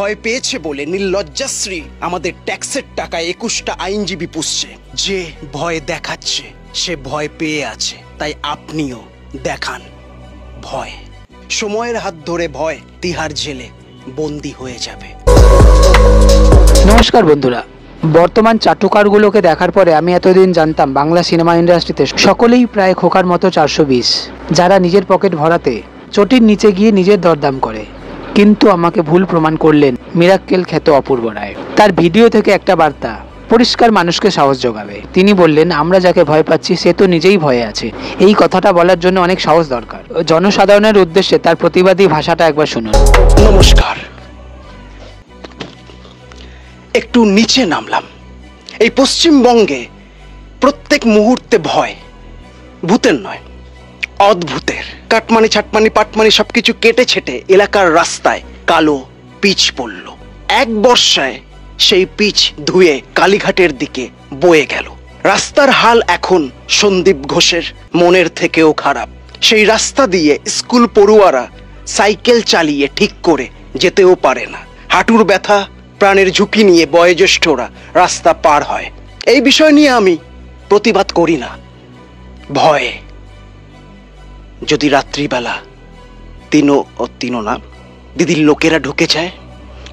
ভয় পেয়েছে বলে নির্লজ্জাশ্রী আমাদের ট্যাক্সের টাকায় 21টা আইনজীবী পুষছে। যে ভয় দেখাচ্ছে সে ভয় পেয়ে আছে, তাই আপনিও দেখান ভয়। সময়ের হাত ধরে ভয় তিহার জেলে বন্দী হয়ে যাবে। নমস্কার বন্ধুরা, বর্তমান চাটুকারগুলোকে দেখার পরে আমি এতদিন জানতাম বাংলা সিনেমা ইন্ডাস্ট্রিতে সকলেই প্রায় খোকার মতো 420, যারা নিজের পকেট ভরাতে চটির নিচে গিয়ে নিজের দরদাম করে। কিন্তু আমাকে ভুল প্রমাণ করলেন মিরাক্কেল খ্যাত অপূর্ব রায়। তার ভিডিও থেকে একটা বার্তা পরিষ্কার মানুষকে সাহস যোগাবে। তিনি বললেন, আমরা যাকে ভয় পাচ্ছি সে তো নিজেই ভয়ে আছে। এই কথাটা বলার জন্য অনেক সাহস দরকার। জনসাধারণের উদ্দেশ্যে তার প্রতিবাদী ভাষাটা একবার শুনুন। নমস্কার, একটু নিচে নামলাম। এই পশ্চিমবঙ্গে প্রত্যেক মুহূর্তে ভয়, ভূতের নয় অদ্ভুতের। কাটমানি ছাটমানি পাটমানি সবকিছু কেটে ছেটে এলাকার রাস্তায় কালো পিচ পড়ল। এক বর্ষায় সেই পিচ ধুয়ে কালীঘাটের দিকে বয়ে গেল। রাস্তার হাল এখন সন্দীপ ঘোষের মনের থেকেও খারাপ। সেই রাস্তা দিয়ে স্কুল পড়ুয়ারা সাইকেল চালিয়ে ঠিক করে যেতেও পারে না। হাঁটুর ব্যথা, প্রাণের ঝুঁকি নিয়ে বয়োজ্যেষ্ঠরা রাস্তা পার হয়। এই বিষয় নিয়ে আমি প্রতিবাদ করি না। ভয়ে যদি রাত্রিবেলা তিনো না দিদির লোকেরা ঢুকে যায়,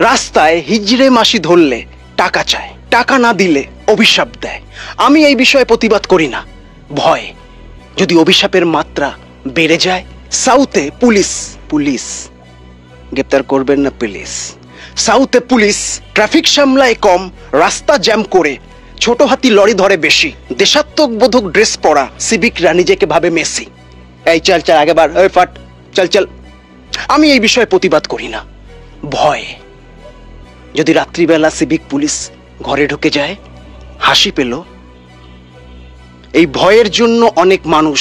রাস্তায় হিজড়ে মাসি ধরলে টাকা চায়, টাকা না দিলে অভিশাপ দেয়, আমি এই বিষয়ে প্রতিবাদ করি না। ভয় যদি অভিশাপের মাত্রা বেড়ে যায়, সাউথে পুলিশ গ্রেপ্তার করবেন না প্লিজ। সাউথে পুলিশ ট্রাফিক সামলায় কম, রাস্তা জ্যাম করে, ছোট হাতি লরি ধরে বেশি। দেশাত্মবোধক ড্রেস পরা সিভিকরা নিজেকে ভাবে মেসি। এই চল আগে বার, ওই ফাট চল। আমি এই বিষয়ে প্রতিবাদ করি না। ভয় যদি রাত্রিবেলা সিভিক পুলিশ ঘরে ঢুকে যায়, হাসি পেল। এই ভয়ের জন্য অনেক মানুষ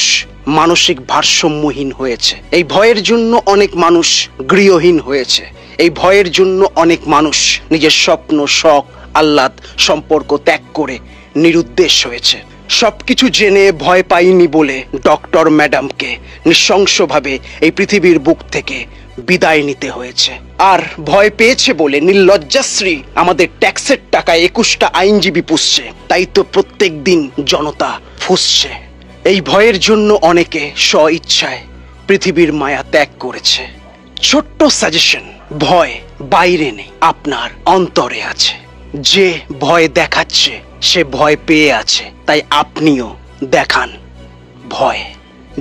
মানসিক ভারসাম্যহীন হয়েছে। এই ভয়ের জন্য অনেক মানুষ গৃহহীন হয়েছে। এই ভয়ের জন্য অনেক মানুষ নিজের স্বপ্ন, শখ, আহ্লাদ, সম্পর্ক ত্যাগ করে নিরুদ্দেশ হয়েছে। সবকিছু জেনে ভয় পাইনি বলে ডক্টর ম্যাডামকে নৃশংসভাবে এই পৃথিবীর বুক থেকে বিদায় নিতে হয়েছে। আর ভয় পেয়েছে বলে নির্লজ্জাশ্রী আমাদের ট্যাক্সের টাকায় 21টা আইনজীবী পুষছে, তাই তো প্রত্যেক দিন জনতা ফুঁসছে। এই ভয়ের জন্য অনেকে স্ব ইচ্ছায় পৃথিবীর মায়া ত্যাগ করেছে। ছোট্ট সাজেশন, ভয় বাইরে নেই, আপনার অন্তরে আছে। যে ভয় দেখাচ্ছে সে ভয় পেয়ে আছে, তাই আপনিও দেখান ভয়।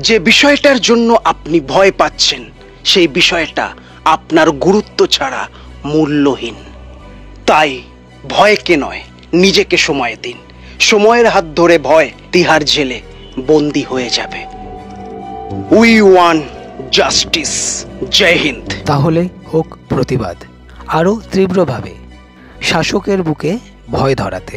যে বিষয়টার জন্য আপনি ভয় পাচ্ছেন সেই বিষয়টা আপনার গুরুত্ব ছাড়া মূল্যহীন। তাই ভয়কে নয়, নিজেকে সময় দিন। সময়ের হাত ধরে ভয় তিহার জেলে বন্দী হয়ে যাবে। We want justice. Jai Hind. তাহলে হোক প্রতিবাদ আরো তীব্রভাবে, শাসকের বুকে ভয় ধরাতে।